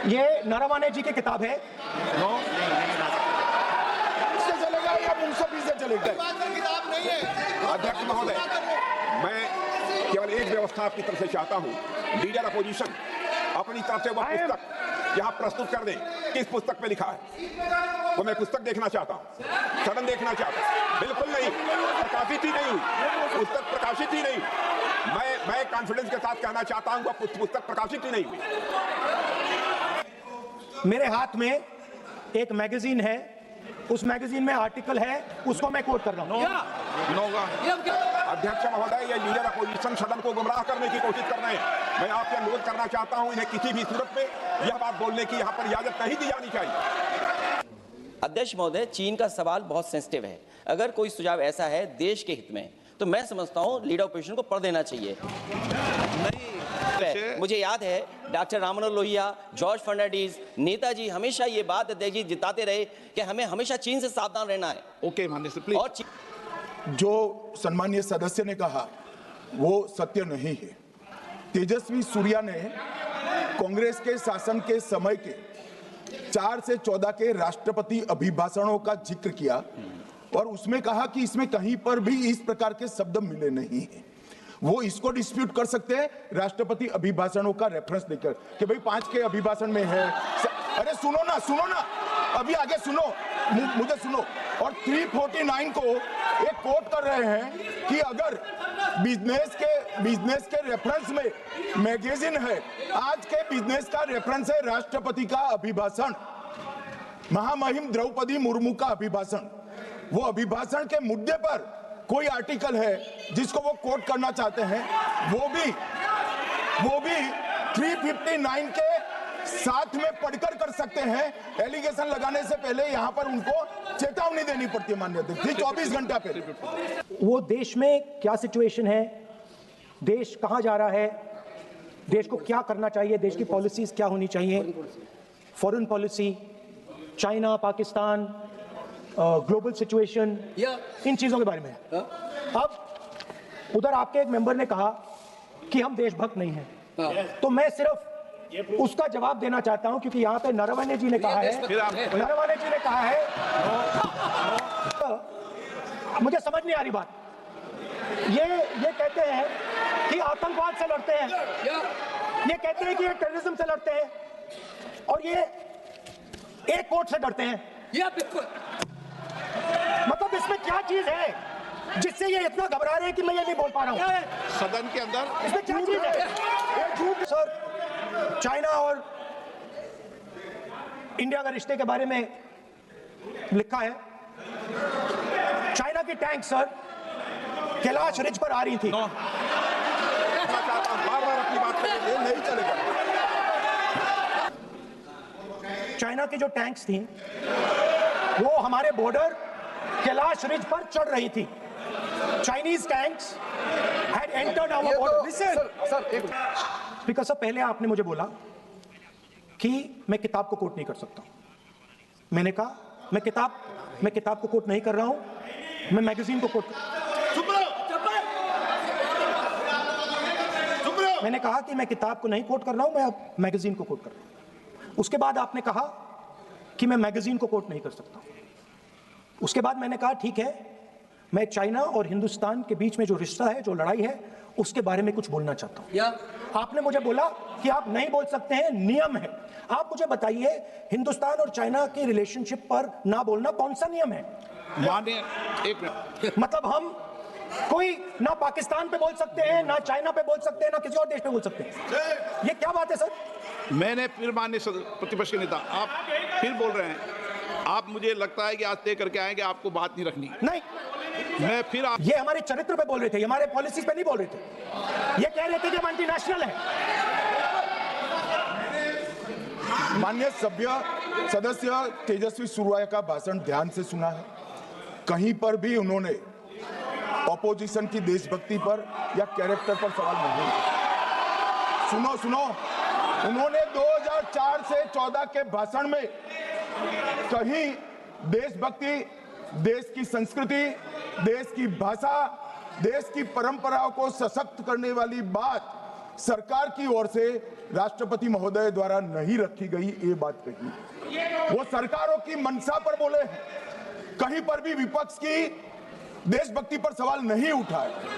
ये नरवणे जी की किताब है। इससे चलेगा या मुंसफी से चलेगा? किताब नहीं है। अध्यक्ष महोदय, मैं केवल एक व्यवस्था आपकी तरफ से चाहता हूं, लीडर अपोजिशन अपनी तरफ से वह पुस्तक यहां प्रस्तुत कर दे। किस पुस्तक पे लिखा है वो मैं पुस्तक देखना चाहता हूं, सदन देखना चाहता हूं। बिल्कुल नहीं, प्रकाशित ही नहीं हुई पुस्तक, प्रकाशित ही नहीं। मैं कॉन्फिडेंस के साथ कहना चाहता हूं वह पुस्तक प्रकाशित ही नहीं हुई। मेरे हाथ में एक मैगजीन है, उस मैगजीन में आर्टिकल है, उसको मैं कोट कर रहा हूं। अध्यक्ष महोदय, ये लीडर अपोजिशन सदन को गुमराह करने की कोशिश कर रहे हैं। मैं आपसे अनुरोध करना चाहता हूं, इन्हें किसी भी सूरत में यह बात बोलने की यहां पर इजाजत नहीं दी जानी चाहिए। अध्यक्ष महोदय, चीन का सवाल बहुत सेंसिटिव है। अगर कोई सुझाव ऐसा है देश के हित में, तो मैं समझता हूं लीडर अपोजिशन को पढ़ देना चाहिए। मुझे याद है डॉक्टर राम मनोहर लोहिया, जॉर्ज फर्नांडिस, नेताजी हमेशा ये बात अध्यक्ष जी जिताते रहे कि हमें हमेशा चीन से सावधान रहना है। ओके माननीय से प्लीज। और जो सम्मानीय सदस्य ने कहा वो सत्य नहीं है। तेजस्वी सूर्या ने कांग्रेस के शासन के समय के 4 से 14 के राष्ट्रपति अभिभाषणों का जिक्र किया और उसमें कहा कि इसमें कहीं पर भी इस प्रकार के शब्द मिले नहीं हैं। वो इसको डिस्प्यूट कर सकते हैं राष्ट्रपति अभिभाषणों का रेफरेंस देकर कि भाई 5 के अभिभाषण में है। अरे सुनो ना, अभी आगे सुनो, मुझे सुनो। और 349 को एक कोट कर रहे हैं कि अगर बिजनेस के रेफरेंस में मैगजीन है, आज के बिजनेस का रेफरेंस है राष्ट्रपति का अभिभाषण, महामहिम द्रौपदी मुर्मू का अभिभाषण। वो अभिभाषण के मुद्दे पर कोई आर्टिकल है जिसको वो कोट करना चाहते हैं, वो भी 359 के साथ में पढ़कर कर सकते हैं। एलिगेशन लगाने से पहले यहाँ पर उनको चेतावनी देनी पड़ती है माननीय अध्यक्ष, 24 घंटा पहले। वो देश में क्या सिचुएशन है, देश कहां जा रहा है, देश को क्या करना चाहिए, देश की पॉलिसीज क्या होनी चाहिए, foreign policy, China, Pakistan, global situation, इन चीजों के बारे में। अब उधर आपके एक मेंबर ने कहा कि हम देशभक्त नहीं हैं, तो मैं सिर्फ उसका जवाब देना चाहता हूं क्योंकि यहाँ पे नरवणे जी ने कहा है, मुझे समझ नहीं आ रही बात। ये कहते हैं कि आतंकवाद से लड़ते हैं, ये कहते हैं कि ये टेररिज्म से लड़ते हैं, और ये एक कोर्ट से डरते हैं। बिल्कुल, मतलब इसमें क्या चीज है जिससे ये इतना घबरा रहे हैं कि मैं ये नहीं बोल पा रहा हूं सदन के अंदर? इसमें क्या चीज है? ये झूठ सर। चाइना और इंडिया का रिश्ते के बारे में लिखा है, चाइना की टैंक सर कैलाश रिज पर आ रही थी। बार-बार अपनी बात करेंगे, नहीं चलेगा। चाइना की जो टैंक्स थी वो हमारे बॉर्डर कैलाश रिज पर चढ़ रही थी। Chinese tanks had entered our border. Speaker साहब, पहले आपने मुझे बोला कि मैं किताब को कोट नहीं कर सकता। मैंने कहा मैं किताब को कोट नहीं कर रहा हूं, मैं मैगजीन को कोट मैंने कहा कि मैं किताब को नहीं कोट कर रहा हूं, मैं अब मैगजीन को कोट कर रहा हूं। उसके बाद आपने कहा कि मैं मैगजीन को कोट नहीं कर सकता। उसके बाद मैंने कहा ठीक है, मैं चाइना और हिंदुस्तान के बीच में जो रिश्ता है, जो लड़ाई है, उसके बारे में कुछ बोलना चाहता हूं। आपने मुझे बोला कि आप नहीं बोल सकते हैं, नियम है। आप मुझे बताइए, हिंदुस्तान और चाइना की रिलेशनशिप पर ना बोलना कौन सा नियम है? माननीय एक मिनट, मतलब हम कोई ना पाकिस्तान पे बोल सकते हैं, ना चाइना पे बोल सकते हैं, ना किसी और देश पे बोल सकते हैं। ये क्या बात है सर? मैंने फिर माननीय प्रतिपक्ष के नेता, आप फिर बोल रहे हैं। आप, मुझे लगता है कि आज तय करके आएंगे आपको बात नहीं रखनी। नहीं, मैं फिर ये हमारे चरित्र पे बोल रहे थे, हमारे पॉलिसीज पे नहीं बोल रहे थे। ये कह रहे थे कि हम एंटी नेशनल है। माननीय सदस्य तेजस्वी सूर्या का भाषण ध्यान से सुना है। कहीं पर भी उन्होंने ऑपोजिशन की देशभक्ति पर या कैरेक्टर पर सवाल नहीं किया। सुनो, उन्होंने 2004 से 14 के भाषण में कहीं देशभक्ति, देश की संस्कृति, देश की भाषा, देश की परंपराओं को सशक्त करने वाली बात सरकार की ओर से राष्ट्रपति महोदय द्वारा नहीं रखी गई, ये बात कही। वो सरकारों की मंशा पर बोले हैं, कहीं पर भी विपक्ष की देशभक्ति पर सवाल नहीं उठाए।